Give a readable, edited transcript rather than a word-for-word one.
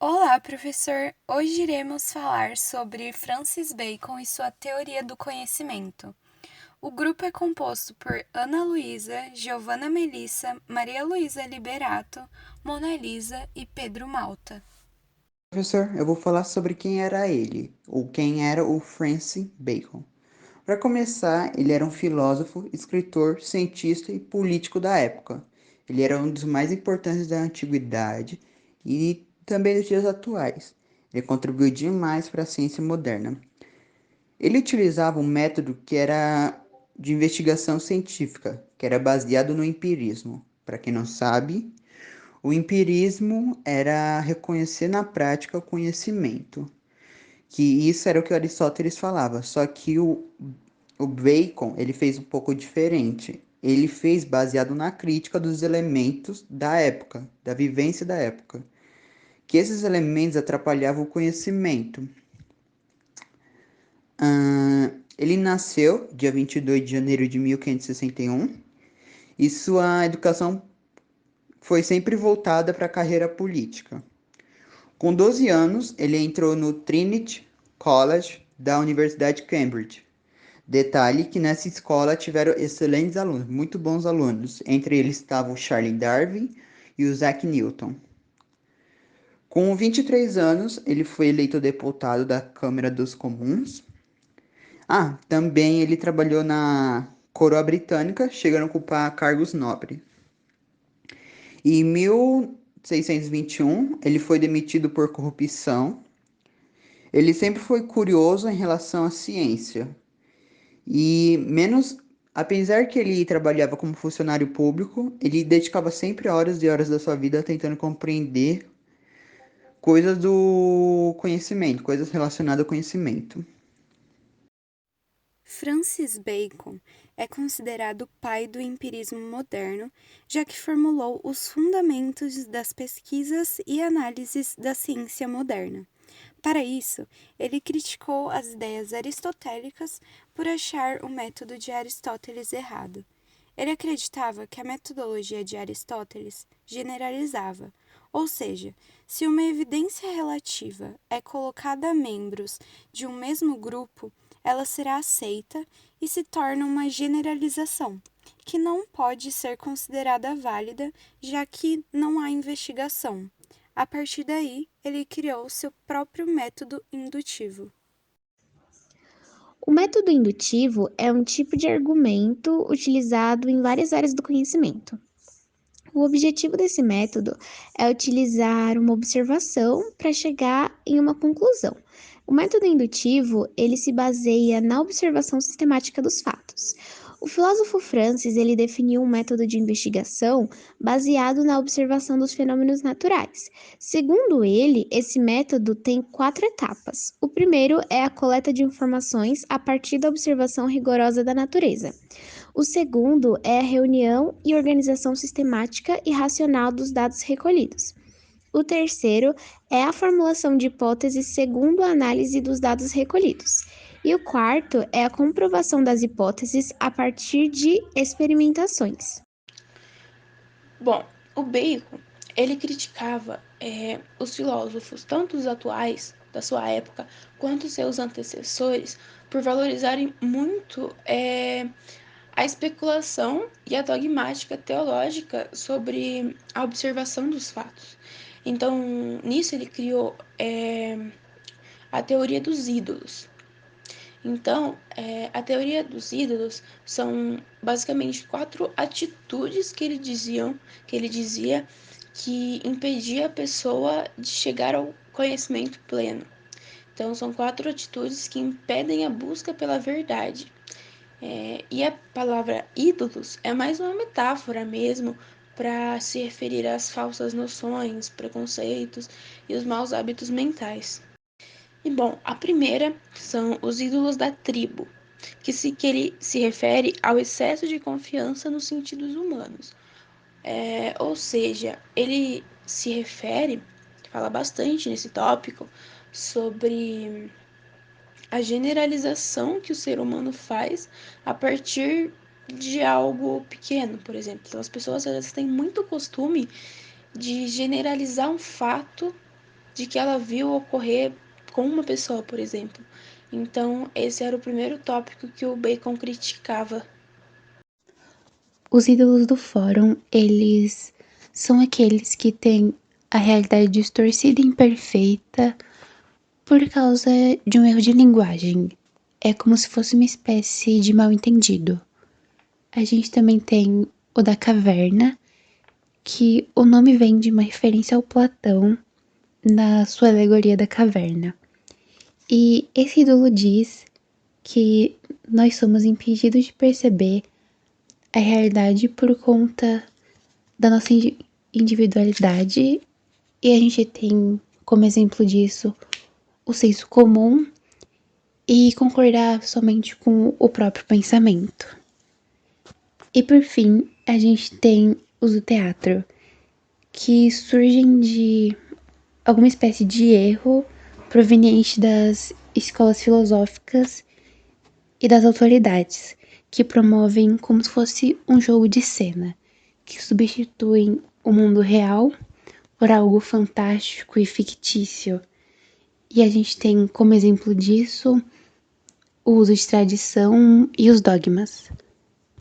Olá, professor! Hoje iremos falar sobre Francis Bacon e sua teoria do conhecimento. O grupo é composto por Ana Luísa, Giovanna Melissa, Maria Luísa Liberato, Mona Lisa e Pedro Malta. Professor, eu vou falar sobre quem era ele, ou quem era o Francis Bacon. Para começar, ele era um filósofo, escritor, cientista e político da época. Ele era um dos mais importantes da antiguidade e também dos dias atuais. Ele contribuiu demais para a ciência moderna. Ele utilizava um método que era de investigação científica, que era baseado no empirismo. Para quem não sabe, o empirismo era reconhecer na prática o conhecimento, que isso era o que Aristóteles falava, só que o Bacon, ele fez um pouco diferente. Ele fez baseado na crítica dos elementos da época, da vivência da época, que esses elementos atrapalhavam o conhecimento. Ele nasceu dia 22 de janeiro de 1561 e sua educação foi sempre voltada para a carreira política. Com 12 anos, ele entrou no Trinity College da Universidade de Cambridge. Detalhe que nessa escola tiveram excelentes alunos, muito bons alunos. Entre eles estavam Charles Darwin e o Isaac Newton. Com 23 anos, ele foi eleito deputado da Câmara dos Comuns. Também ele trabalhou na coroa britânica, chegando a ocupar cargos nobres. E em 1621, ele foi demitido por corrupção. Ele sempre foi curioso em relação à ciência. E menos, apesar que ele trabalhava como funcionário público, ele dedicava sempre horas e horas da sua vida tentando compreender coisas do conhecimento, coisas relacionadas ao conhecimento. Francis Bacon é considerado o pai do empirismo moderno, já que formulou os fundamentos das pesquisas e análises da ciência moderna. Para isso, ele criticou as ideias aristotélicas por achar o método de Aristóteles errado. Ele acreditava que a metodologia de Aristóteles generalizava, ou seja, se uma evidência relativa é colocada a membros de um mesmo grupo, ela será aceita e se torna uma generalização, que não pode ser considerada válida, já que não há investigação. A partir daí, ele criou seu próprio método indutivo. O método indutivo é um tipo de argumento utilizado em várias áreas do conhecimento. O objetivo desse método é utilizar uma observação para chegar em uma conclusão. O método indutivo, ele se baseia na observação sistemática dos fatos. O filósofo Francis, ele definiu um método de investigação baseado na observação dos fenômenos naturais. Segundo ele, esse método tem 4 etapas. O primeiro é a coleta de informações a partir da observação rigorosa da natureza. O segundo é a reunião e organização sistemática e racional dos dados recolhidos. O terceiro é a formulação de hipóteses segundo a análise dos dados recolhidos. E o quarto é a comprovação das hipóteses a partir de experimentações. Bom, o Bacon, ele criticava os filósofos, tanto os atuais da sua época, quanto seus antecessores, por valorizarem muito a especulação e a dogmática teológica sobre a observação dos fatos. Então, nisso ele criou a teoria dos ídolos. Então, a teoria dos ídolos são basicamente 4 atitudes que ele dizia que impedia a pessoa de chegar ao conhecimento pleno. Então, são 4 atitudes que impedem a busca pela verdade. E a palavra ídolos é mais uma metáfora mesmo para se referir às falsas noções, preconceitos e os maus hábitos mentais. E bom, a primeira são os ídolos da tribo, que ele se refere ao excesso de confiança nos sentidos humanos. Ou seja, ele se refere, fala bastante nesse tópico, sobre a generalização que o ser humano faz a partir de algo pequeno, por exemplo. Então, as pessoas elas têm muito costume de generalizar um fato de que ela viu ocorrer com uma pessoa, por exemplo. Então, esse era o primeiro tópico que o Bacon criticava. Os ídolos do fórum, eles são aqueles que têm a realidade distorcida e imperfeita por causa de um erro de linguagem. É como se fosse uma espécie de mal-entendido. A gente também tem o da caverna, que o nome vem de uma referência ao Platão na sua alegoria da caverna. E esse ídolo diz que nós somos impedidos de perceber a realidade por conta da nossa individualidade, e a gente tem como exemplo disso o senso comum e concordar somente com o próprio pensamento. E por fim, a gente tem os do teatro, que surgem de alguma espécie de erro proveniente das escolas filosóficas e das autoridades, que promovem como se fosse um jogo de cena, que substituem o mundo real por algo fantástico e fictício. E a gente tem como exemplo disso o uso de tradição e os dogmas.